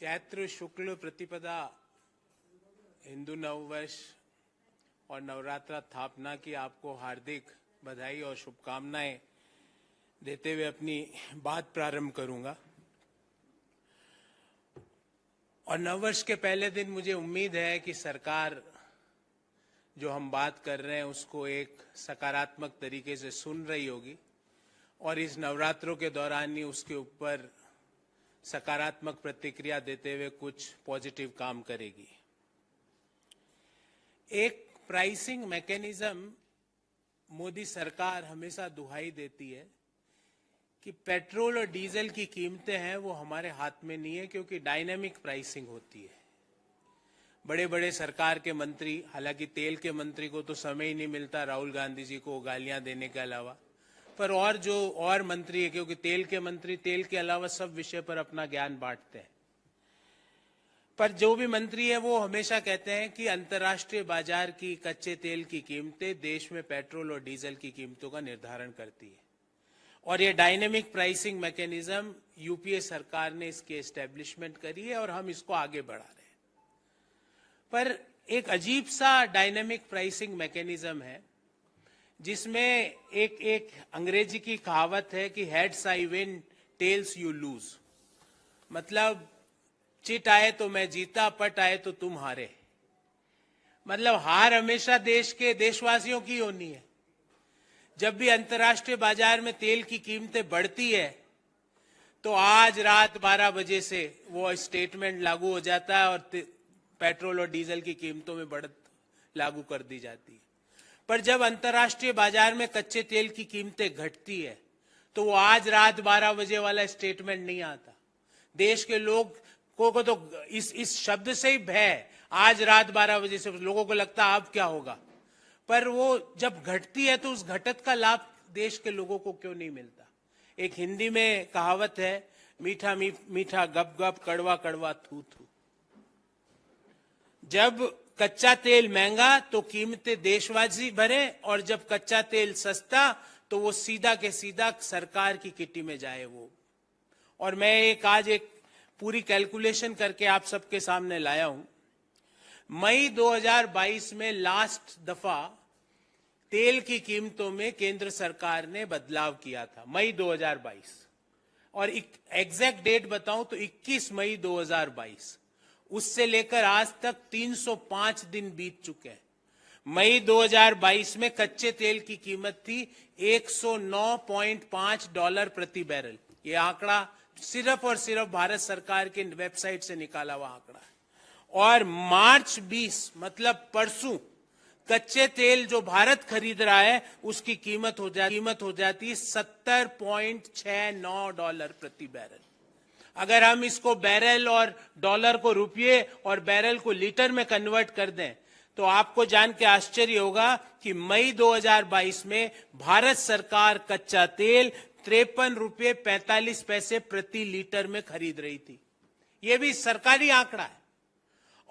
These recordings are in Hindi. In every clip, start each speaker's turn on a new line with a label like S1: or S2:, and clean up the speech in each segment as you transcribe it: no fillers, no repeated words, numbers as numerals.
S1: चैत्र शुक्ल प्रतिपदा हिंदू नववर्ष और नवरात्रा स्थापना की आपको हार्दिक बधाई और शुभकामनाएं देते हुए अपनी बात प्रारंभ करूंगा। और नववर्ष के पहले दिन मुझे उम्मीद है कि सरकार जो हम बात कर रहे हैं उसको एक सकारात्मक तरीके से सुन रही होगी और इस नवरात्रों के दौरान ही उसके ऊपर सकारात्मक प्रतिक्रिया देते हुए कुछ पॉजिटिव काम करेगी। एक प्राइसिंग मैकेनिज्म मोदी सरकार हमेशा दुहाई देती है कि पेट्रोल और डीजल की कीमतें हैं वो हमारे हाथ में नहीं है, क्योंकि डायनेमिक प्राइसिंग होती है। बड़े बड़े सरकार के मंत्री, हालांकि तेल के मंत्री को तो समय ही नहीं मिलता राहुल गांधी जी को गालियां देने के अलावा, पर और जो और मंत्री है, क्योंकि तेल के मंत्री तेल के अलावा सब विषय पर अपना ज्ञान बांटते हैं, पर जो भी मंत्री है वो हमेशा कहते हैं कि अंतर्राष्ट्रीय बाजार की कच्चे तेल की कीमतें देश में पेट्रोल और डीजल की कीमतों का निर्धारण करती है। और ये डायनेमिक प्राइसिंग मैकेनिज्म यूपीए सरकार ने इसकी एस्टेब्लिशमेंट करी है और हम इसको आगे बढ़ा रहे हैं। पर एक अजीब सा डायनेमिक प्राइसिंग मैकेनिज्म है जिसमें एक अंग्रेजी की कहावत है कि heads I win tells you lose, मतलब चिट आए तो मैं जीता, पट आए तो तुम हारे। मतलब हार हमेशा देश के देशवासियों की होनी है। जब भी अंतर्राष्ट्रीय बाजार में तेल की कीमतें बढ़ती है तो आज रात 12 बजे से वो स्टेटमेंट लागू हो जाता है और पेट्रोल और डीजल की कीमतों में बढ़त लागू कर दी जाती है। पर जब अंतर्राष्ट्रीय बाजार में कच्चे तेल की कीमतें घटती है तो वो आज रात 12 बजे वाला स्टेटमेंट नहीं आता। देश के लोग को तो इस शब्द से ही भय, आज रात 12 बजे से लोगों को लगता है अब क्या होगा, पर वो जब घटती है तो उस घटत का लाभ देश के लोगों को क्यों नहीं मिलता। एक हिंदी में कहावत है, मीठा मीठा गप गप, कड़वा कड़वा थू थू। जब कच्चा तेल महंगा तो कीमतें देशवासी भरे, और जब कच्चा तेल सस्ता तो वो सीधा के सीधा सरकार की किटी में जाए वो। और मैं आज एक पूरी कैलकुलेशन करके आप सबके सामने लाया हूं। मई 2022 में लास्ट दफा तेल की कीमतों में केंद्र सरकार ने बदलाव किया था, मई 2022, और एग्जैक्ट डेट बताऊं तो 21 मई 2022। उससे लेकर आज तक 305 दिन बीत चुके हैं। मई 2022 में कच्चे तेल की कीमत थी $109.5 प्रति बैरल। ये आंकड़ा सिर्फ और सिर्फ भारत सरकार के वेबसाइट से निकाला हुआ आंकड़ा है। और मार्च 20, मतलब परसों, कच्चे तेल जो भारत खरीद रहा है उसकी कीमत हो जाती $70.69 प्रति बैरल। अगर हम इसको बैरल और डॉलर को रुपये और बैरल को लीटर में कन्वर्ट कर दें तो आपको जान के आश्चर्य होगा कि मई 2022 में भारत सरकार कच्चा तेल ₹53.45 प्रति लीटर में खरीद रही थी। यह भी सरकारी आंकड़ा है।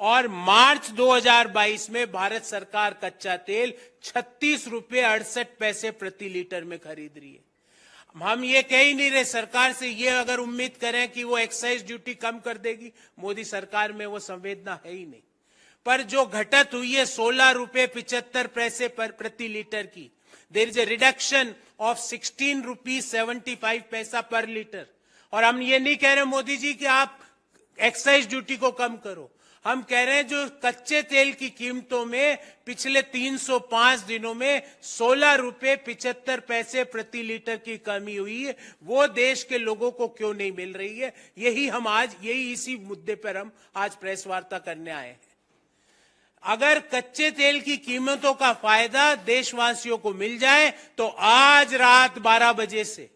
S1: और मार्च 2022 में भारत सरकार कच्चा तेल ₹36.68 प्रति लीटर में खरीद रही है। हम ये कह ही नहीं रहे सरकार से ये अगर उम्मीद करें कि वो एक्साइज ड्यूटी कम कर देगी, मोदी सरकार में वो संवेदना है ही नहीं। पर जो घटत हुई है ₹16.75 प्रति लीटर की, there is a reduction of ₹16.75 per litre. और हम ये नहीं कह रहे मोदी जी कि आप एक्साइज ड्यूटी को कम करो, हम कह रहे हैं जो कच्चे तेल की कीमतों में पिछले 305 दिनों में ₹16.75 प्रति लीटर की कमी हुई है, वो देश के लोगों को क्यों नहीं मिल रही है। यही इसी मुद्दे पर हम आज प्रेस वार्ता करने आए हैं। अगर कच्चे तेल की कीमतों का फायदा देशवासियों को मिल जाए तो आज रात 12 बजे से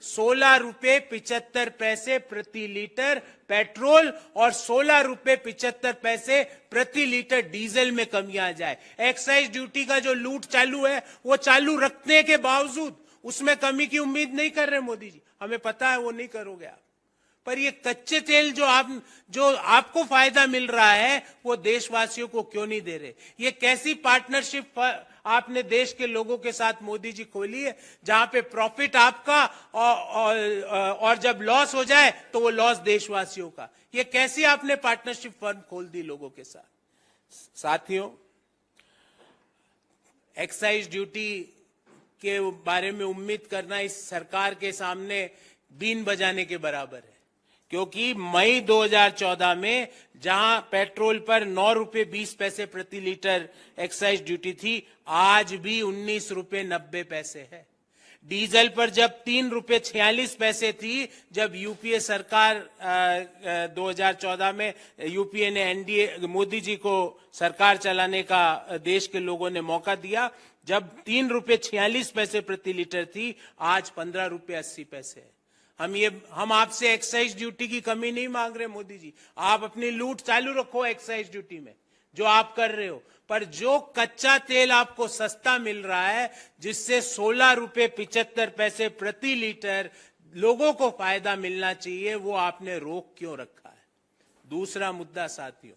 S1: ₹16.75 प्रति लीटर पेट्रोल और ₹16.75 प्रति लीटर डीजल में कमी आ जाए। एक्साइज ड्यूटी का जो लूट चालू है वो चालू रखने के बावजूद उसमें कमी की उम्मीद नहीं कर रहे मोदी जी, हमें पता है वो नहीं करोगे आप। पर ये कच्चे तेल जो आपको फायदा मिल रहा है वो देशवासियों को क्यों नहीं दे रहे? ये कैसी पार्टनरशिप आपने देश के लोगों के साथ मोदी जी खोली है, जहां पे प्रॉफिट आपका और जब लॉस हो जाए तो वो लॉस देशवासियों का? ये कैसी आपने पार्टनरशिप फर्म खोल दी लोगों के साथ? साथियों, एक्साइज ड्यूटी के बारे में उम्मीद करना इस सरकार के सामने बीन बजाने के बराबर है, क्योंकि मई 2014 में जहां पेट्रोल पर 9 रुपए 20 पैसे प्रति लीटर एक्साइज ड्यूटी थी, आज भी 19 रुपए 90 पैसे है। डीजल पर जब 3 रुपए 46 पैसे थी, जब यूपीए सरकार 2014 में यूपीए ने एनडीए मोदी जी को सरकार चलाने का देश के लोगों ने मौका दिया, जब 3 रुपए 46 पैसे प्रति लीटर थी, आज 15 रुपए 80 पैसे है। हम आपसे एक्साइज ड्यूटी की कमी नहीं मांग रहे मोदी जी, आप अपनी लूट चालू रखो एक्साइज ड्यूटी में जो आप कर रहे हो, पर जो कच्चा तेल आपको सस्ता मिल रहा है, जिससे 16 रुपए 75 पैसे प्रति लीटर लोगों को फायदा मिलना चाहिए, वो आपने रोक क्यों रखा है? दूसरा मुद्दा साथियों,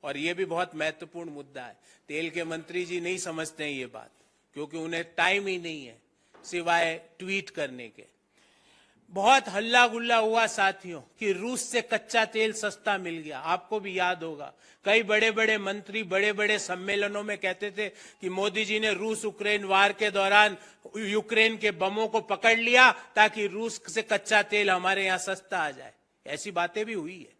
S1: और ये भी बहुत महत्वपूर्ण मुद्दा है, तेल के मंत्री जी नहीं समझते हैं ये बात, क्योंकि उन्हें टाइम ही नहीं है सिवाय ट्वीट करने के। बहुत हल्ला गुल्ला हुआ साथियों कि रूस से कच्चा तेल सस्ता मिल गया। आपको भी याद होगा, कई बड़े बड़े मंत्री बड़े बड़े सम्मेलनों में कहते थे कि मोदी जी ने रूस यूक्रेन वार के दौरान यूक्रेन के बमों को पकड़ लिया ताकि रूस से कच्चा तेल हमारे यहाँ सस्ता आ जाए। ऐसी बातें भी हुई है,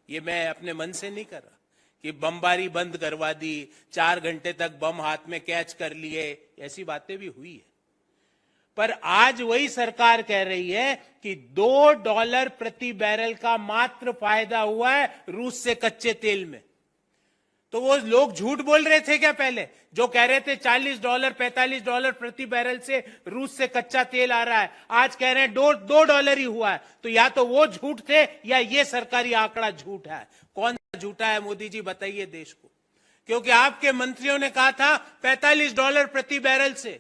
S1: ये मैं अपने मन से नहीं कर रहा कि बमबारी बंद करवा दी, 4 घंटे तक बम हाथ में कैच कर लिए, ऐसी बातें भी हुई है। पर आज वही सरकार कह रही है कि $2 प्रति बैरल का मात्र फायदा हुआ है रूस से कच्चे तेल में। तो वो लोग झूठ बोल रहे थे क्या पहले, जो कह रहे थे $40 $45 प्रति बैरल से रूस से कच्चा तेल आ रहा है, आज कह रहे हैं $2 ही हुआ है। तो या तो वो झूठ थे या ये सरकारी आंकड़ा झूठ है। कौन सा झूठा है मोदी जी, बताइए देश को, क्योंकि आपके मंत्रियों ने कहा था $45 प्रति बैरल से।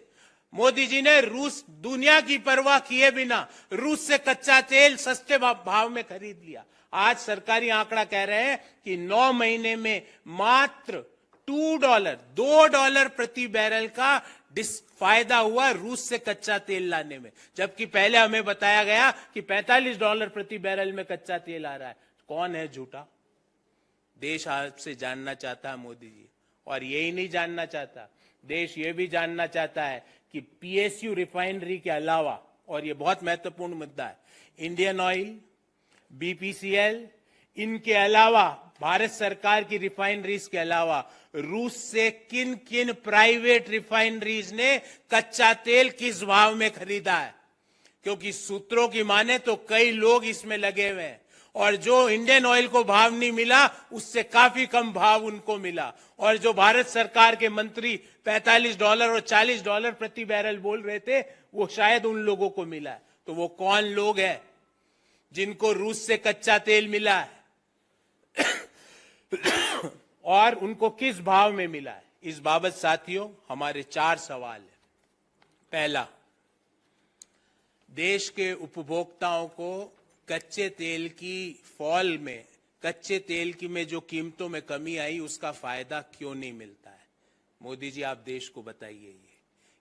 S1: मोदी जी ने रूस दुनिया की परवाह किए बिना रूस से कच्चा तेल सस्ते भाव में खरीद लिया। आज सरकारी आंकड़ा कह रहे हैं कि 9 महीने में मात्र $2 प्रति बैरल का फायदा हुआ रूस से कच्चा तेल लाने में, जबकि पहले हमें बताया गया कि $45 प्रति बैरल में कच्चा तेल आ रहा है। कौन है झूठा? देश आपसे जानना चाहता है मोदी जी, और यही नहीं जानना चाहता, देश ये भी जानना चाहता है कि पीएसयू रिफाइनरी के अलावा, और ये बहुत महत्वपूर्ण मुद्दा है, इंडियन ऑयल, बीपीसीएल, इनके अलावा भारत सरकार की रिफाइनरीज के अलावा रूस से किन किन प्राइवेट रिफाइनरीज ने कच्चा तेल किस भाव में खरीदा है, क्योंकि सूत्रों की माने तो कई लोग इसमें लगे हुए हैं, और जो इंडियन ऑयल को भाव नहीं मिला उससे काफी कम भाव उनको मिला, और जो भारत सरकार के मंत्री $45 और $40 प्रति बैरल बोल रहे थे वो शायद उन लोगों को मिला है। तो वो कौन लोग हैं जिनको रूस से कच्चा तेल मिला है और उनको किस भाव में मिला है? इस बाबत साथियों हमारे 4 सवाल है। पहला, देश के उपभोक्ताओं को कच्चे तेल की फॉल में, कच्चे तेल की में जो कीमतों में कमी आई उसका फायदा क्यों नहीं मिलता है? मोदी जी आप देश को बताइए,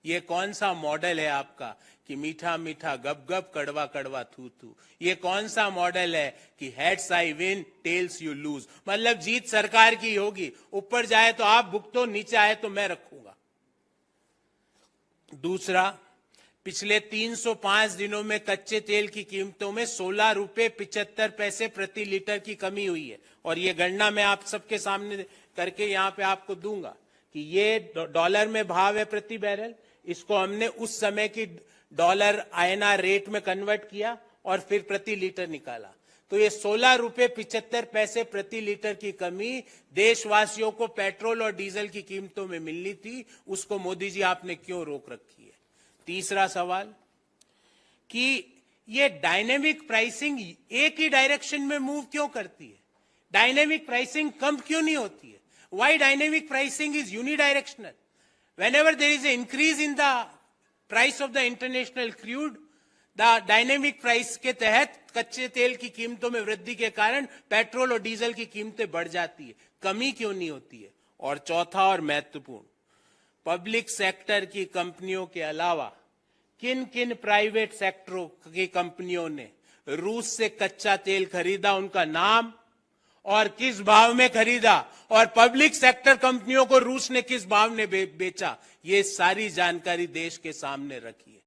S1: ये कौन सा मॉडल है आपका कि मीठा मीठा गप गप कड़वा कड़वा थू थू? ये कौन सा मॉडल है कि heads I win tells you lose, मतलब जीत सरकार की होगी, ऊपर जाए तो आप भुगतो, नीचे आए तो मैं रखूंगा। दूसरा, पिछले 305 दिनों में कच्चे तेल की कीमतों में 16 रुपए 75 पैसे प्रति लीटर की कमी हुई है, और ये गणना मैं आप सबके सामने करके यहां पे आपको दूंगा कि ये डॉलर में भाव है प्रति बैरल, इसको हमने उस समय की डॉलर INR रेट में कन्वर्ट किया और फिर प्रति लीटर निकाला। तो ये 16 रुपए 75 पैसे प्रति लीटर की कमी देशवासियों को पेट्रोल और डीजल की कीमतों में मिलनी थी, उसको मोदी जी आपने क्यों रोक रखी है? तीसरा सवाल कि ये डायनेमिक प्राइसिंग एक ही डायरेक्शन में मूव क्यों करती है? डायनेमिक प्राइसिंग कम क्यों नहीं होती है? Why dynamic pricing is unidirectional? Whenever there is an increase in the price of the international crude, the dynamic price के तहत कच्चे तेल की कीमतों में वृद्धि के कारण पेट्रोल और डीजल की कीमतें बढ़ जाती है, कमी क्यों नहीं होती है? और चौथा और महत्वपूर्ण, पब्लिक सेक्टर की कंपनियों के अलावा किन किन प्राइवेट सेक्टरों की कंपनियों ने रूस से कच्चा तेल खरीदा, उनका नाम और किस भाव में खरीदा, और पब्लिक सेक्टर कंपनियों को रूस ने किस भाव में बेचा, ये सारी जानकारी देश के सामने रखी है।